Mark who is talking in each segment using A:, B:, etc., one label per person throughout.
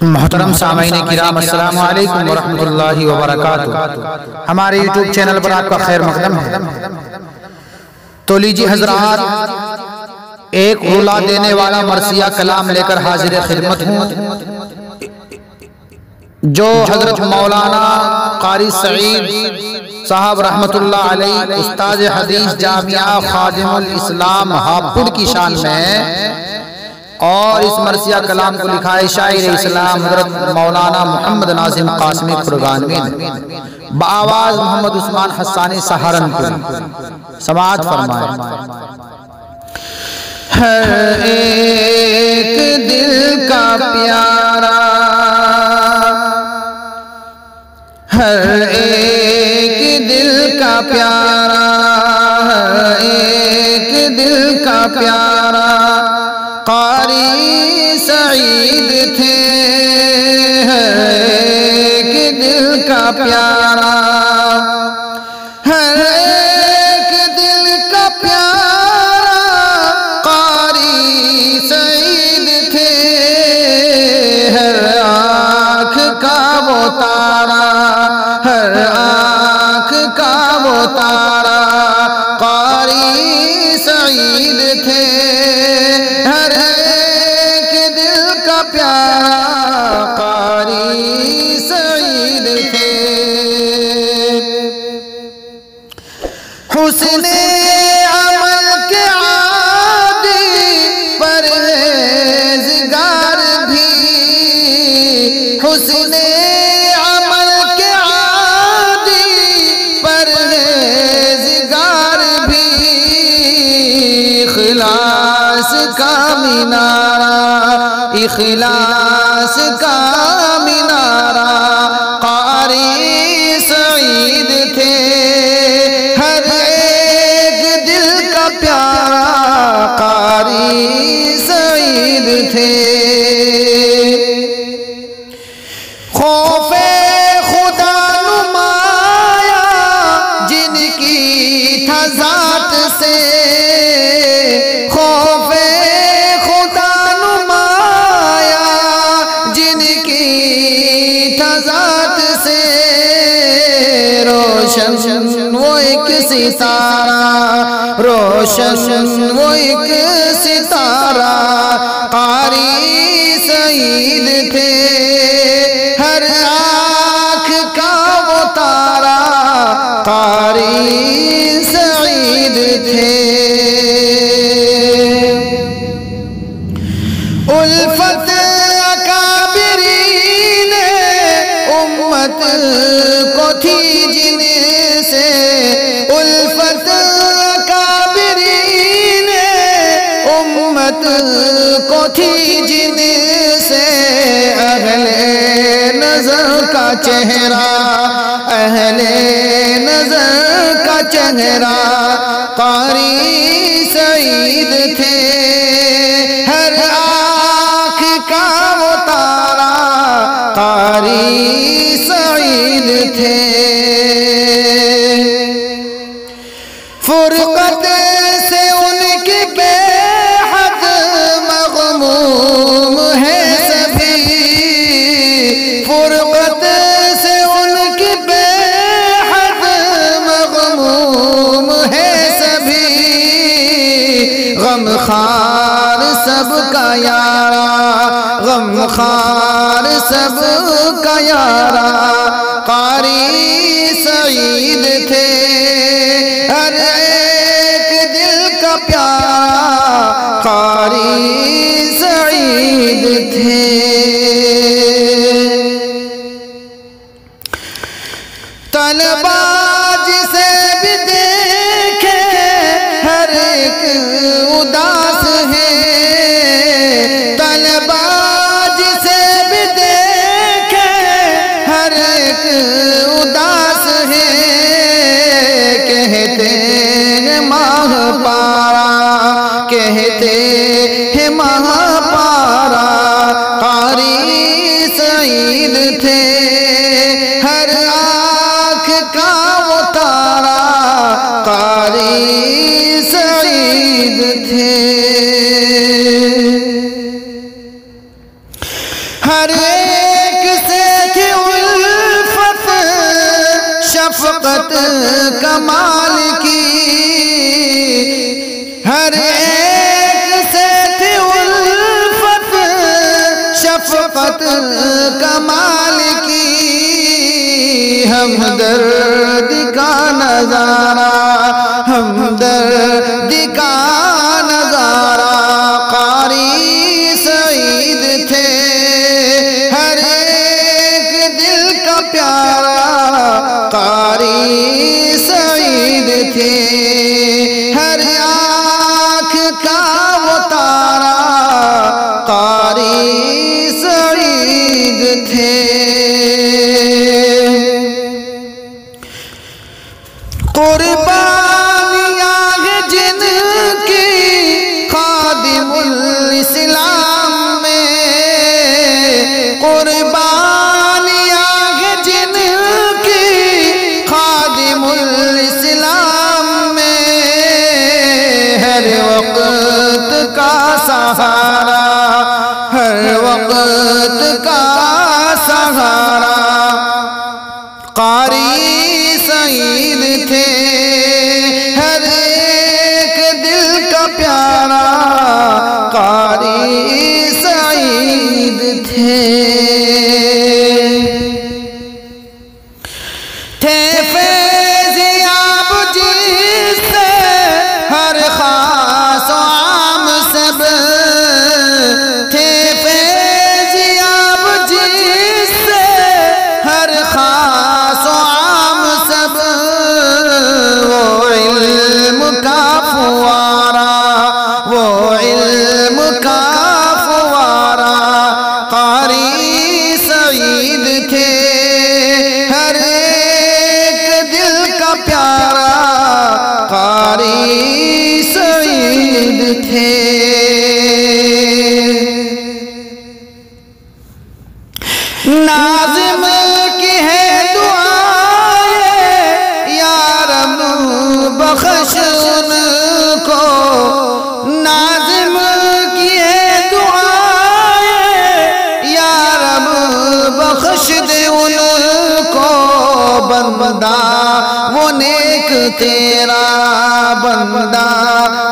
A: मोहतरम सामईन किराम अस्सलामु अलैकुम व रहमतुल्लाहि व बरकातुहू। हमारे यूट्यूब चैनल पर आपका खैर मकदम है। तो लीजिए हजरात, एक रुला देने वाला मरसिया कलाम लेकर हाजिर खिदमत हूँ, जो हजरत मौलाना कारी सईद साहब रहमतुल्लाह अलैह उस्ताद हदीस जामिया खादिमुल इस्लाम हापुड़ की शान में और इस मरसिया कलाम को लिखा है शायर इस्लाम हजरत मौलाना मोहम्मद नाजिम कासमी फुरगानवी बाआवाज मोहम्मद उस्मान हस्सानी सहारनपुर। समाअत फरमाए। हर एक दिल का प्यारा, हर एक दिल का प्यारा, हर एक दिल का प्यारा कारी सईद थे। हर एक दिल का प्यारा, हर एक दिल का प्यारा कारी सईद थे। हर आँख का वो तारा, हर आँख का वो तारा कारी सईद थे। हर एक दिल का प्यारा कारी सईद थे। हुस्ने अमल के आदी परहेज़गार भी, हुस्ने अमल के आदी परहेज़गार भी, इखलास का मीनारा, इखलास का मीनारा कारी सईद थे। हर एक दिल का प्यारा कारी सईद थे। खौफे खुदा नुमाया जिनकी था ज़ात से, खौफे खुदा नुमाया जिनकी था ज़ात से, रोशन वो एक सितारा, रोशन वो एक सितारा कारी सईद थे। हर आँख का वो तारा कारी सईद थे। उल्फत अकाबिरीन उम्मत को थी जिनसे, उल्फत अकाबिरीन उम्मत को थी जिनसे, अहले नजर का चेहरा, अहले नजर का चेहरा कारी सईद थे। हर आँख का वो तारा कारी सईद थे। फुरकत से उनकी बेहद मग़मूम है सभी, फुरकत से उनकी बेहद मग़मूम है सभी। गमखार सबका यारा, गमखार सबका यारा कारी सईद थे। हर एक दिल का प्यारा कारी सईद थे। तलबा जिसे भी देखे हर एक उदास है, तलबा जिसे भी देखे हर एक उदास है। कहते हैं माह पारा, कहते हैं माह पारा कारी सईद थे। हर आँख का वो तारा कारी सईद थे। हर एक से थी उल्फत शफकत कमाल की, हर एक से थी उल्फत शफकत कमाल की। हमदर्द का नजारा, हमदर्द का नजारा कारी सईद थे, हर एक दिल का प्यारा कारी सईद थे, हर आँख का वो तारा कारी सईद थे। कुर्बानियाँ हैं जिनकी खादिमुल इस्लाम में, कुर्बानियाँ हैं जिनकी खादिमुल इस्लाम में, हर वक्त का सहारा, हर वक्त का सहारा कारी सईद थे, हर एक दिल का प्यारा कारी सईद थे। फैज़याब जिससे हर खास आम सब थे, फैज़याब जिससे हर खास आम सब, वो इल्म का फुवारा, वो इल्म का फुवारा कारी सईद थे, हर एक दिल का प्यारा कारी सईद थे। नाज़िम की है दुआएं या रब बख्श उनको, नाज़िम की है दुआएं या रब बख्श दे उनको। बंदा वो नेक तेरा, बंदा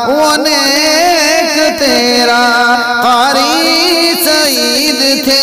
A: वो नेक तेरा कारी सईद थे,